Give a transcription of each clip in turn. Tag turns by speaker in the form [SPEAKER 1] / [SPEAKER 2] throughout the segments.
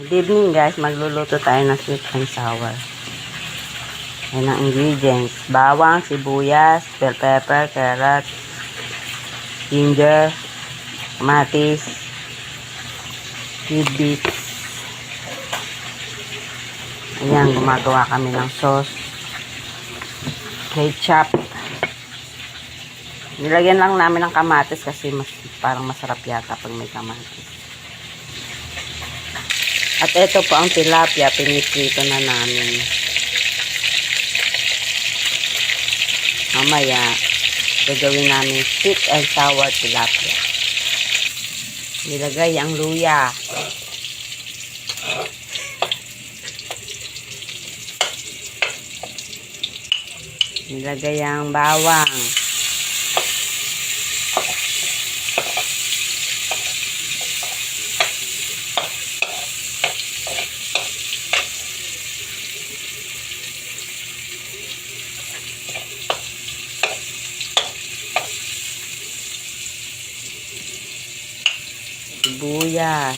[SPEAKER 1] Good evening guys, magluluto tayo ng sweet and sour. Ayan ang ingredients. Bawang, sibuyas, bell pepper, carrots, ginger, kamatis, tidbits. Ayan, gumagawa kami ng sauce. Ketchup. Nilagyan lang namin ng kamatis kasi parang masarap yata pag may kamatis. At ito po ang tilapia, piniprito na namin. Mamaya, gagawin namin sweet and sour tilapia. Nilagay ang luya. Nilagay ang bawang. Sibuyas.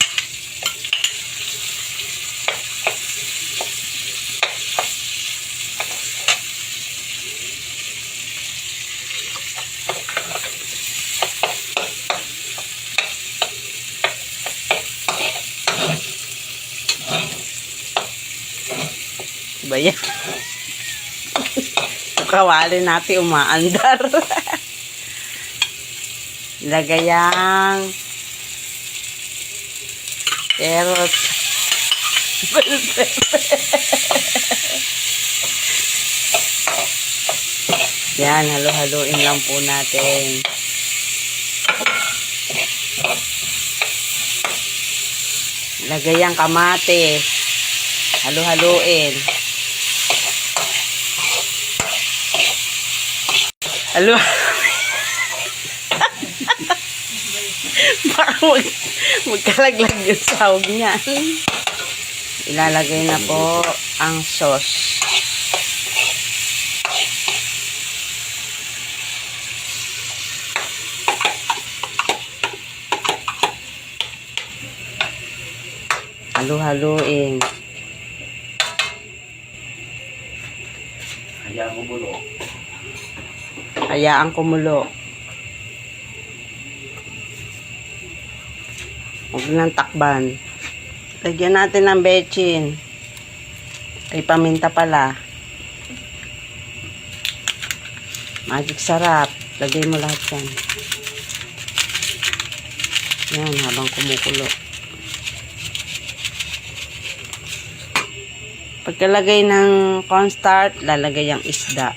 [SPEAKER 1] Ba yan? Kawali natin umaandar. Lagay ang carrots. Yan, halo-haloin lang po natin. Lagay ang kamatis. Halo-haloin. Halo. Parang magkalaglag yung sahog niya. Ilalagay na po ang sauce. Halo-haloin.
[SPEAKER 2] Hayaan kumulo.
[SPEAKER 1] Hayaan kumulo. Huwag nang takban. Lagyan natin ng bechin. Ay, paminta pala. Magic sarap. Lagay mo lahat yan. Yan, habang kumukulo. Pagkalagay ng cornstarch, lalagay ang isda.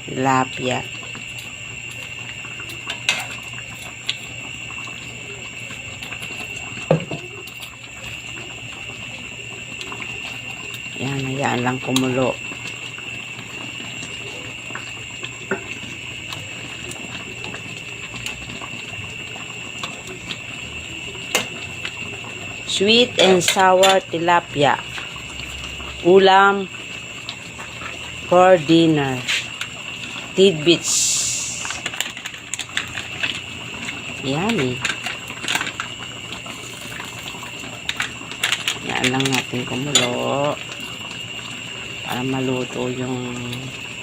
[SPEAKER 1] Tilapia. Yan, hayaan lang kumulo. Sweet and sour tilapia. Ulam for dinner. Tidbits. Yummy. Yan lang natin kumulo para maluto yung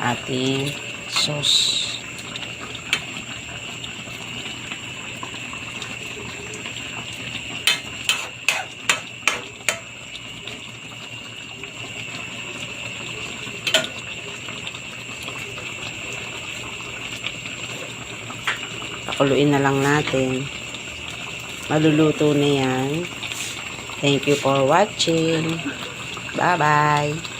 [SPEAKER 1] ating sauce. Pakuluin na lang natin. Maluluto na yan. Thank you for watching. Bye-bye.